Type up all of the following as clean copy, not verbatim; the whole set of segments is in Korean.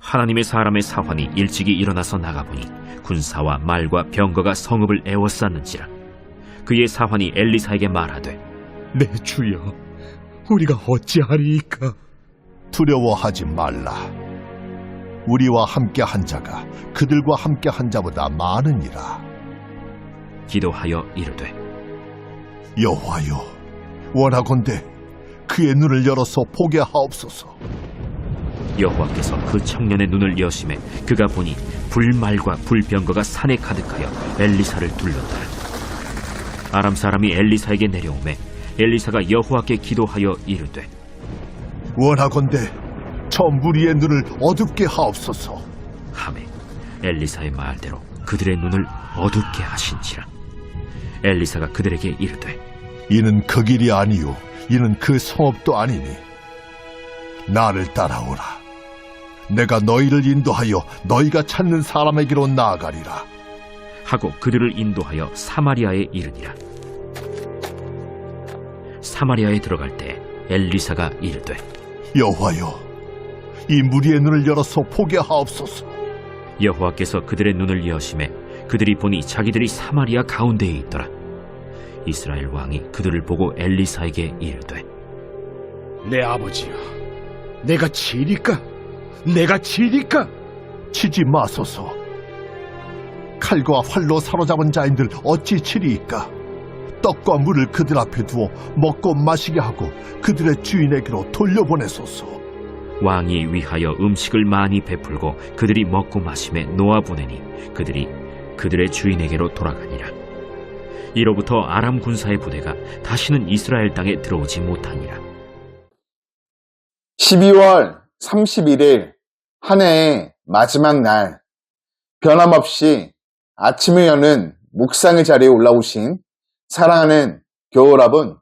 하나님의 사람의 사환이 일찍이 일어나서 나가보니 군사와 말과 병거가 성읍을 에워쌌는지라. 그의 사환이 엘리사에게 말하되, 내 주여, 우리가 어찌하리이까? 두려워하지 말라. 우리와 함께 한 자가 그들과 함께 한 자보다 많으니라. 기도하여 이르되, 여호와여, 원하건대 그의 눈을 열어서 보게 하옵소서. 여호와께서 그 청년의 눈을 여심해 그가 보니 불말과 불병거가 산에 가득하여 엘리사를 둘렀더라. 아람 사람이 엘리사에게 내려오매 엘리사가 여호와께 기도하여 이르되, 원하건대 저 무리의 눈을 어둡게 하옵소서. 하매 엘리사의 말대로 그들의 눈을 어둡게 하신지라. 엘리사가 그들에게 이르되, 이는 그 길이 아니요 이는 그 성읍도 아니니 나를 따라오라. 내가 너희를 인도하여 너희가 찾는 사람에게로 나아가리라. 하고 그들을 인도하여 사마리아에 이르니라. 사마리아에 들어갈 때 엘리사가 이르되, 여호와여, 이 무리의 눈을 열어서 보게 하옵소서. 여호와께서 그들의 눈을 여심해 그들이 보니 자기들이 사마리아 가운데에 있더라. 이스라엘 왕이 그들을 보고 엘리사에게 이르되, 내 아버지여, 내가 치리까? 내가 치리까? 치지 마소서. 칼과 활로 사로잡은 자인들 어찌 치리이까? 떡과 물을 그들 앞에 두어 먹고 마시게 하고 그들의 주인에게로 돌려보내소서. 왕이 위하여 음식을 많이 베풀고 그들이 먹고 마심에 놓아보내니 그들이 그들의 주인에게로 돌아가니라. 이로부터 아람 군사의 부대가 다시는 이스라엘 땅에 들어오지 못하니라. 12월 31일 한 해의 마지막 날, 변함없이 아침을 여는 묵상의 자리에 올라오신 사랑하는 교우 여러분,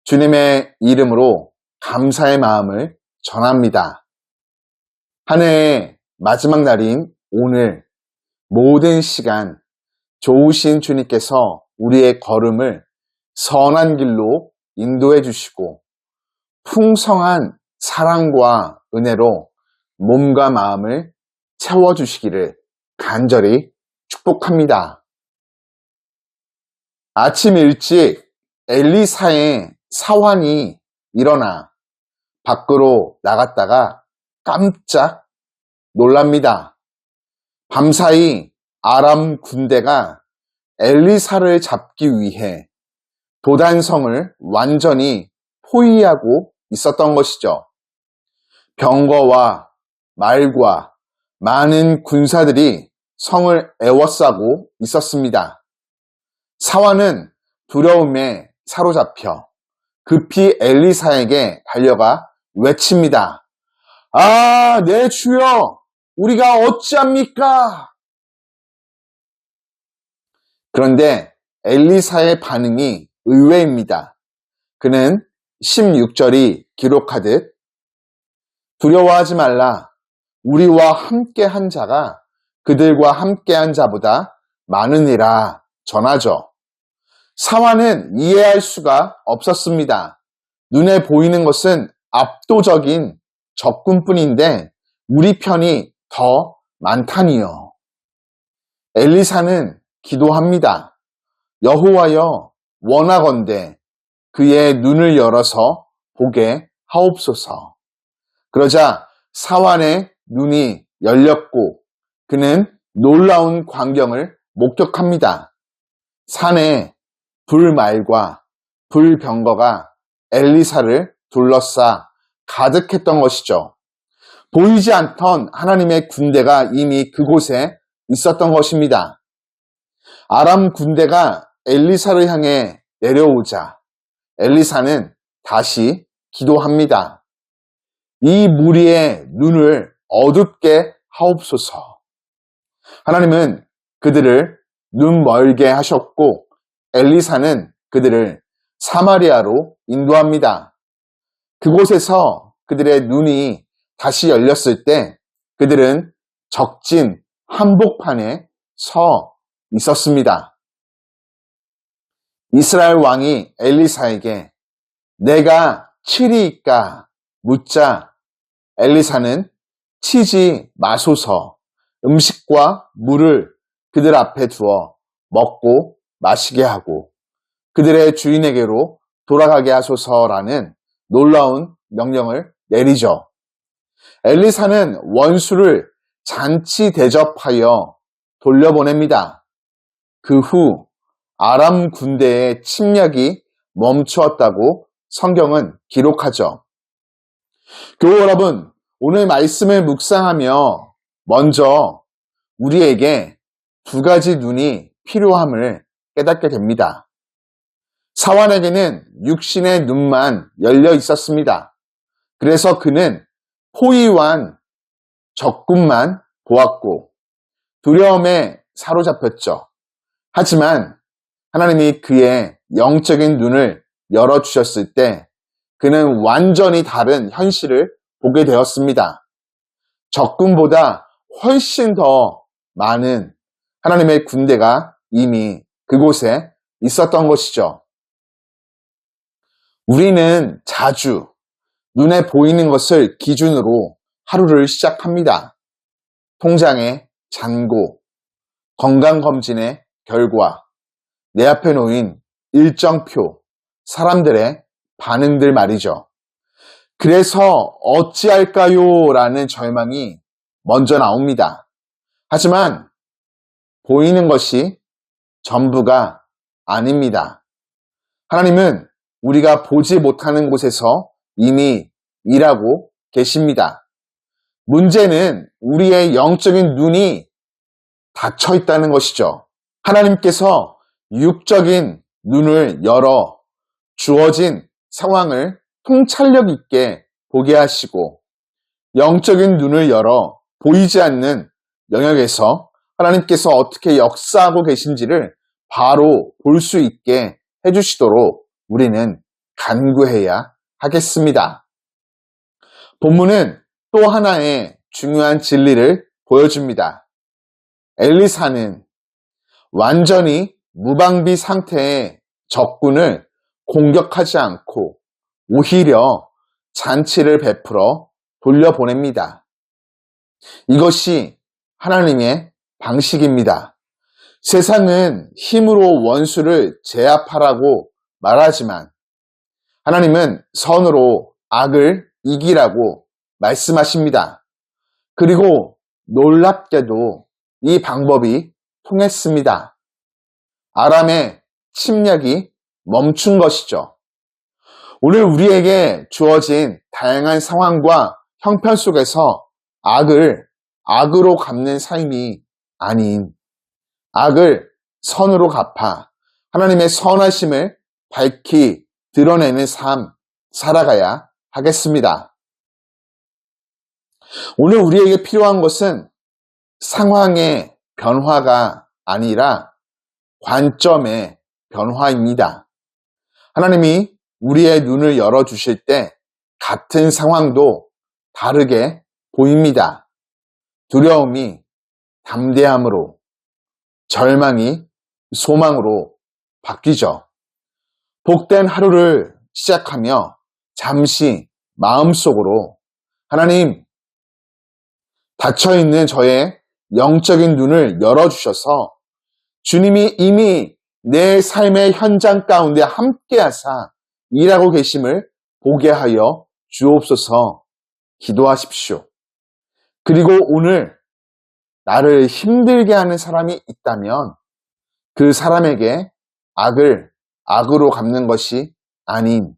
주님의 이름으로 감사의 마음을 전합니다. 한 해의 마지막 날인 오늘 모든 시간 좋으신 주님께서 우리의 걸음을 선한 길로 인도해 주시고 풍성한 사랑과 은혜로 몸과 마음을 채워주시기를 간절히 축복합니다. 아침 일찍 엘리사의 사환이 일어나 밖으로 나갔다가 깜짝 놀랍니다. 밤사이 아람 군대가 엘리사를 잡기 위해 도단성을 완전히 포위하고 있었던 것이죠. 병거와 말과 많은 군사들이 성을 에워싸고 있었습니다. 사환은 두려움에 사로잡혀 급히 엘리사에게 달려가 외칩니다. 아, 내 주여, 우리가 어찌합니까? 그런데 엘리사의 반응이 의외입니다. 그는 16절이 기록하듯 두려워하지 말라. 우리와 함께한 자가 그들과 함께한 자보다 많으니라 전하죠. 사환은 이해할 수가 없었습니다. 눈에 보이는 것은 압도적인 적군뿐인데 우리 편이 더 많다니요. 엘리사는 기도합니다. 여호와여, 원하건대 그의 눈을 열어서 보게 하옵소서. 그러자 사환의 눈이 열렸고 그는 놀라운 광경을 목격합니다. 산에 불말과 불병거가 엘리사를 둘러싸 가득했던 것이죠. 보이지 않던 하나님의 군대가 이미 그곳에 있었던 것입니다. 아람 군대가 엘리사를 향해 내려오자 엘리사는 다시 기도합니다. 이 무리의 눈을 어둡게 하옵소서. 하나님은 그들을 눈 멀게 하셨고 엘리사는 그들을 사마리아로 인도합니다. 그곳에서 그들의 눈이 다시 열렸을 때 그들은 적진 한복판에 서 있었습니다. 이스라엘 왕이 엘리사에게 내가 치리이까 묻자 엘리사는 치지 마소서. 음식과 물을 그들 앞에 두어 먹고 마시게 하고 그들의 주인에게로 돌아가게 하소서라는 놀라운 명령을 내리죠. 엘리사는 원수를 잔치 대접하여 돌려보냅니다. 그 후 아람 군대의 침략이 멈추었다고 성경은 기록하죠. 교우 여러분, 오늘 말씀을 묵상하며 먼저 우리에게 두 가지 눈이 필요함을 깨닫게 됩니다. 사환에게는 육신의 눈만 열려 있었습니다. 그래서 그는 포위한 적군만 보았고 두려움에 사로잡혔죠. 하지만 하나님이 그의 영적인 눈을 열어주셨을 때 그는 완전히 다른 현실을 보게 되었습니다. 적군보다 훨씬 더 많은 하나님의 군대가 이미 그곳에 있었던 것이죠. 우리는 자주 눈에 보이는 것을 기준으로 하루를 시작합니다. 통장의 잔고, 건강검진의 결과, 내 앞에 놓인 일정표, 사람들의 반응들 말이죠. 그래서 어찌할까요? 라는 절망이 먼저 나옵니다. 하지만 보이는 것이 전부가 아닙니다. 하나님은 우리가 보지 못하는 곳에서 이미 일하고 계십니다. 문제는 우리의 영적인 눈이 닫혀 있다는 것이죠. 하나님께서 육적인 눈을 열어 주어진 상황을 통찰력 있게 보게 하시고 영적인 눈을 열어 보이지 않는 영역에서 하나님께서 어떻게 역사하고 계신지를 바로 볼 수 있게 해주시도록 우리는 간구해야 하겠습니다. 본문은 또 하나의 중요한 진리를 보여줍니다. 엘리사는 완전히 무방비 상태의 적군을 공격하지 않고 오히려 잔치를 베풀어 돌려보냅니다. 이것이 하나님의 방식입니다. 세상은 힘으로 원수를 제압하라고 말하지만 하나님은 선으로 악을 이기라고 말씀하십니다. 그리고 놀랍게도 이 방법이 통했습니다. 아람의 침략이 멈춘 것이죠. 오늘 우리에게 주어진 다양한 상황과 형편 속에서 악을 악으로 갚는 삶이 아닌 악을 선으로 갚아 하나님의 선하심을 밝히 드러내는 삶 살아가야 하겠습니다. 오늘 우리에게 필요한 것은 상황의 변화가 아니라 관점의 변화입니다. 하나님이 우리의 눈을 열어주실 때 같은 상황도 다르게 보입니다. 두려움이 담대함으로, 절망이 소망으로 바뀌죠. 복된 하루를 시작하며 잠시 마음속으로 하나님, 닫혀있는 저의 영적인 눈을 열어주셔서 주님이 이미 내 삶의 현장 가운데 함께하사 일하고 계심을 보게 하여 주옵소서. 기도하십시오. 그리고 오늘 나를 힘들게 하는 사람이 있다면 그 사람에게 악을 악으로 갚는 것이 아닌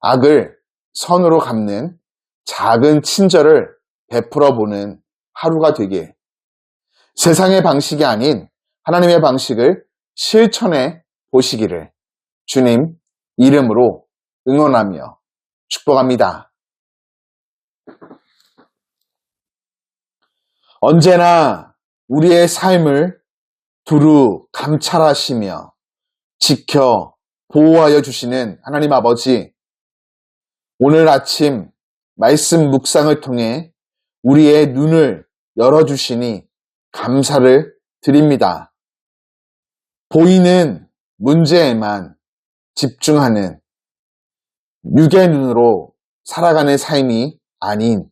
악을 선으로 갚는 작은 친절을 베풀어 보는 하루가 되길, 세상의 방식이 아닌 하나님의 방식을 실천해 보시기를 주님 이름으로 응원하며 축복합니다. 언제나 우리의 삶을 두루 감찰하시며 지켜 보호하여 주시는 하나님 아버지, 오늘 아침 말씀 묵상을 통해 우리의 눈을 열어주시니 감사를 드립니다. 보이는 문제에만 집중하는 육의 눈으로 살아가는 삶이 아닌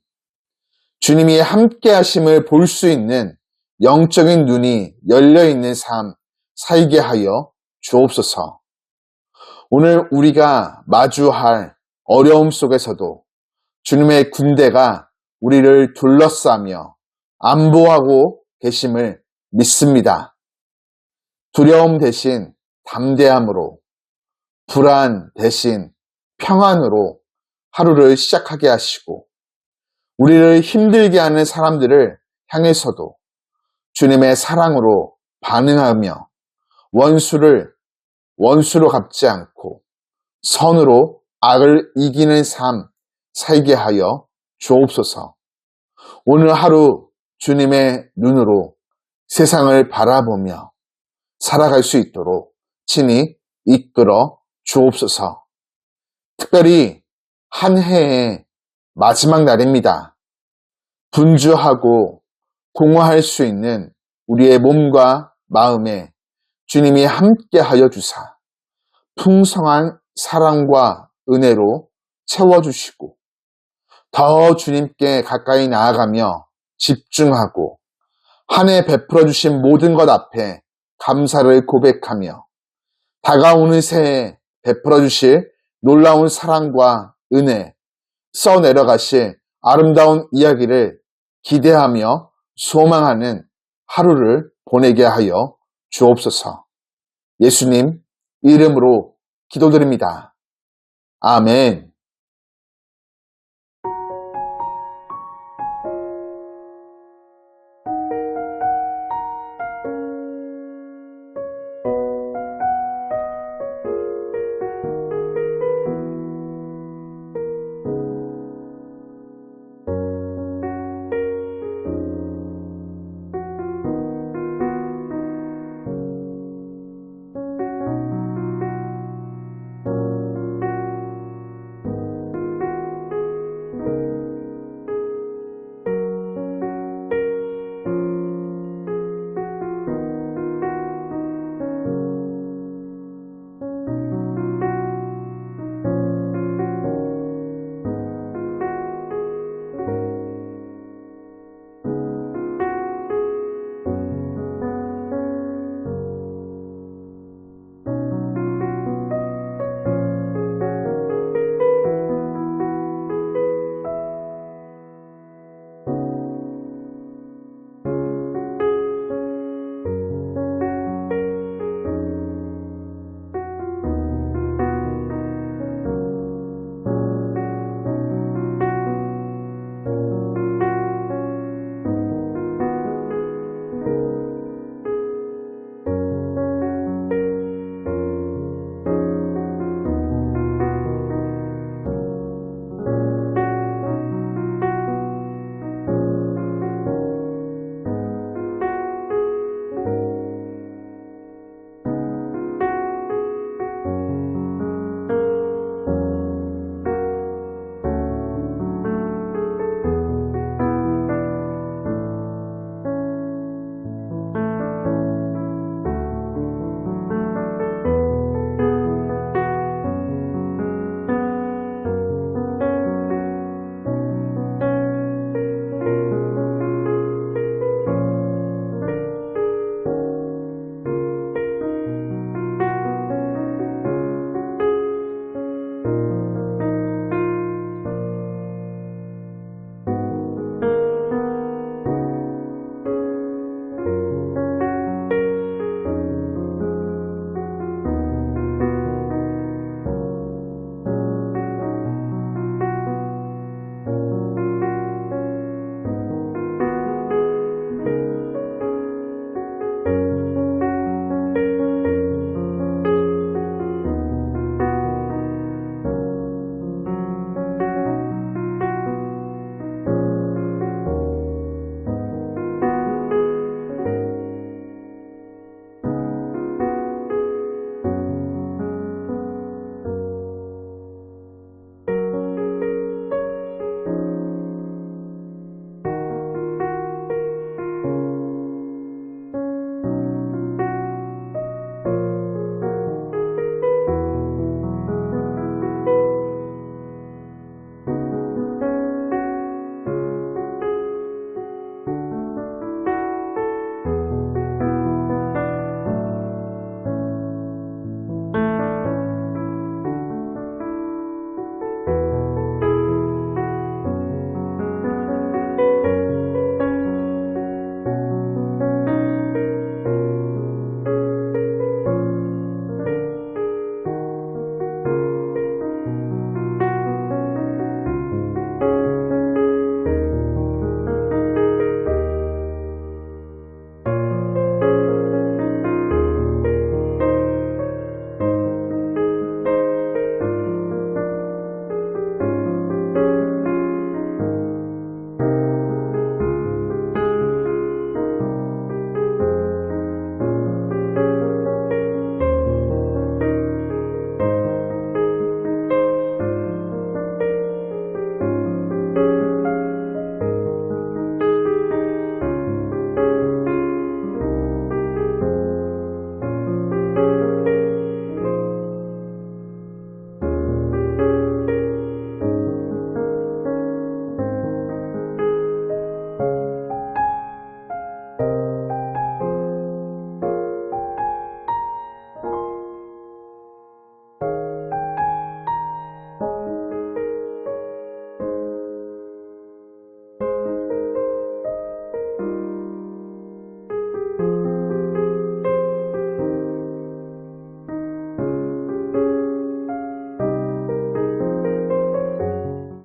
주님이 함께 하심을 볼 수 있는 영적인 눈이 열려있는 삶 살게 하여 주옵소서. 오늘 우리가 마주할 어려움 속에서도 주님의 군대가 우리를 둘러싸며 안보하고 계심을 믿습니다. 두려움 대신 담대함으로, 불안 대신 평안으로 하루를 시작하게 하시고, 우리를 힘들게 하는 사람들을 향해서도 주님의 사랑으로 반응하며 원수로 갚지 않고 선으로 악을 이기는 삶 살게 하여 주옵소서. 오늘 하루 주님의 눈으로 세상을 바라보며 살아갈 수 있도록 친히 이끌어 주옵소서. 특별히 한 해의 마지막 날입니다. 분주하고 공허할 수 있는 우리의 몸과 마음에 주님이 함께 하여 주사 풍성한 사랑과 은혜로 채워주시고 더 주님께 가까이 나아가며 집중하고 한 해 베풀어 주신 모든 것 앞에 감사를 고백하며 다가오는 새해 베풀어 주실 놀라운 사랑과 은혜, 써내려가실 아름다운 이야기를 기대하며 소망하는 하루를 보내게 하여 주옵소서. 예수님 이름으로 기도드립니다. 아멘.